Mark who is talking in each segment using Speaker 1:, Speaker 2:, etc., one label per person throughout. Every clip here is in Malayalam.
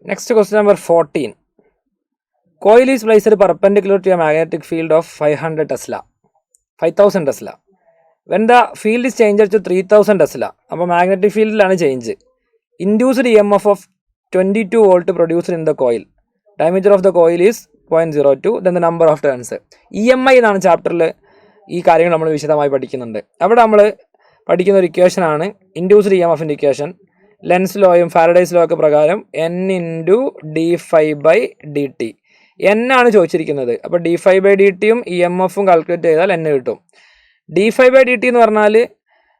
Speaker 1: Next question number 14. Coil is placed perpendicular to a magnetic field of 500 Tesla. 5000 Tesla. When the field is changed to 3000 Tesla, അപ്പോൾ magnetic field ആണ് change. Induced EMF of 22 volt produced in the coil. Diameter of the coil is 0.02. Then the number of turns. EMI എന്നാണ് ചാപ്റ്ററിൽ ഈ കാര്യങ്ങൾ നമ്മൾ വിശദമായി പഠിക്കുന്നുണ്ട്. അവിടെ നമ്മൾ പഠിക്കുന്ന ഒരു ഇക്വേഷൻ ആണ് ഇൻഡ്യൂസ്ഡ് EMFൻ്റെ ഇക്വേഷൻ. ലെൻസ് ലോയും ഫാരഡേസ് ലോ ഒക്കെ പ്രകാരം N × d∅/dt. N ആണ് ചോദിച്ചിരിക്കുന്നത്. അപ്പോൾ d∅/dtയും EMFും കാൽക്കുലേറ്റ് ചെയ്താൽ N കിട്ടും. d∅/dt എന്ന് പറഞ്ഞാൽ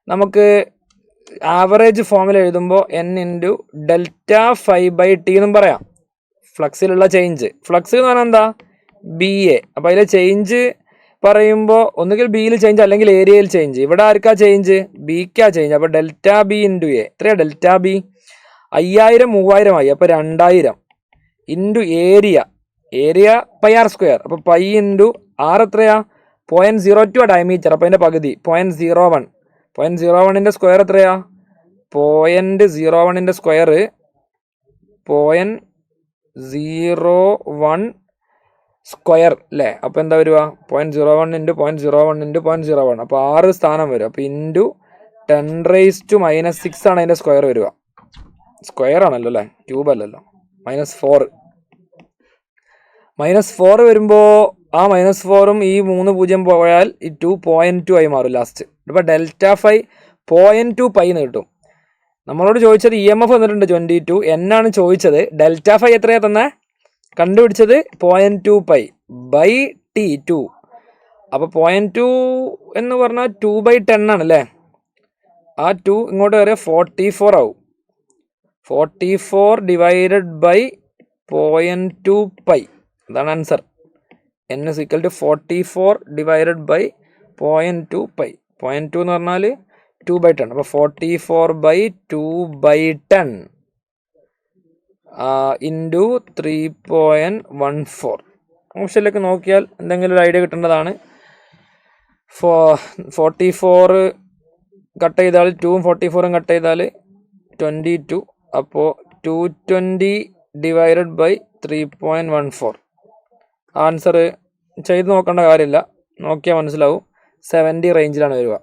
Speaker 1: നമുക്ക് ആവറേജ് ഫോമിൽ എഴുതുമ്പോൾ N × Δ∅/t എന്നും പറയാം. ഫ്ലക്സിലുള്ള ചേഞ്ച്. ഫ്ലക്സ് എന്ന് പറഞ്ഞാൽ എന്താ? BA. അപ്പോൾ അതിലെ ചേഞ്ച് പറയുമ്പോൾ ഒന്നുകിൽ ബിയിൽ ചേഞ്ച് അല്ലെങ്കിൽ ഏരിയയിൽ ചേഞ്ച്. ഇവിടെ ആർക്കാ ചേഞ്ച്? ബിക്കാ ചേഞ്ച്. അപ്പോൾ ΔB × A. എത്രയാണ് ΔB? 5000 3000 ആയി. അപ്പോൾ 2000 ഇൻറ്റു ഏരിയ πr². അപ്പോൾ π × r എത്രയാ? 0.02 ഡയമീറ്റർ. അപ്പോൾ അതിൻ്റെ പകുതി 0.01. 0.01ൻ്റെ സ്ക്വയർ എത്രയാ? 0.01ൻ്റെ സ്ക്വയർ 0.01 സ്ക്വയർ അല്ലേ? അപ്പോൾ എന്താ വരിക? 0.01 × 0.01 × 0.01. അപ്പോൾ 6 സ്ഥാനം വരും. അപ്പോൾ ഇൻറ്റു 10⁻⁻6 ആണ് അതിൻ്റെ സ്ക്വയർ വരിക. സ്ക്വയർ ആണല്ലോ അല്ലേ, ക്യൂബ് അല്ലല്ലോ. -4 വരുമ്പോൾ ആ -4ഉം ഈ 3 0 പോയാൽ ഈ 2.2 ആയി മാറും ലാസ്റ്റ്. ഇപ്പോൾ Δ∅ 0.2π എന്ന് കിട്ടും. നമ്മളോട് ചോദിച്ചത് EMF വന്നിട്ടുണ്ട് 22. N ആണ് ചോദിച്ചത്. Δ∅ എത്രയാണ് തന്നെ കണ്ടുപിടിച്ചത്? 0.2π/t 2. അപ്പോൾ 0.2 എന്ന് പറഞ്ഞാൽ 2/10 ആണല്ലേ. ആ 2 ഇങ്ങോട്ട് വരെ 44 ആവും. 44 / 0.2π. അതാണ് ആൻസർ. N = 44 / 0.2π. 0.2 എന്ന് പറഞ്ഞാൽ 2/10. അപ്പോൾ 44/2/10 ഇൻറ്റു 3.14. ഓപ്ഷനിലേക്ക് നോക്കിയാൽ എന്തെങ്കിലും ഒരു ഐഡിയ കിട്ടേണ്ടതാണ്. 44 കട്ട് ചെയ്താൽ 2ഉം 44ഉം കട്ട് ചെയ്താൽ 22. അപ്പോൾ 220 / 3.14. ആൻസർ ചെയ്ത് നോക്കേണ്ട കാര്യമില്ല, നോക്കിയാൽ മനസ്സിലാവും. 70 റേഞ്ചിലാണ് വരിക.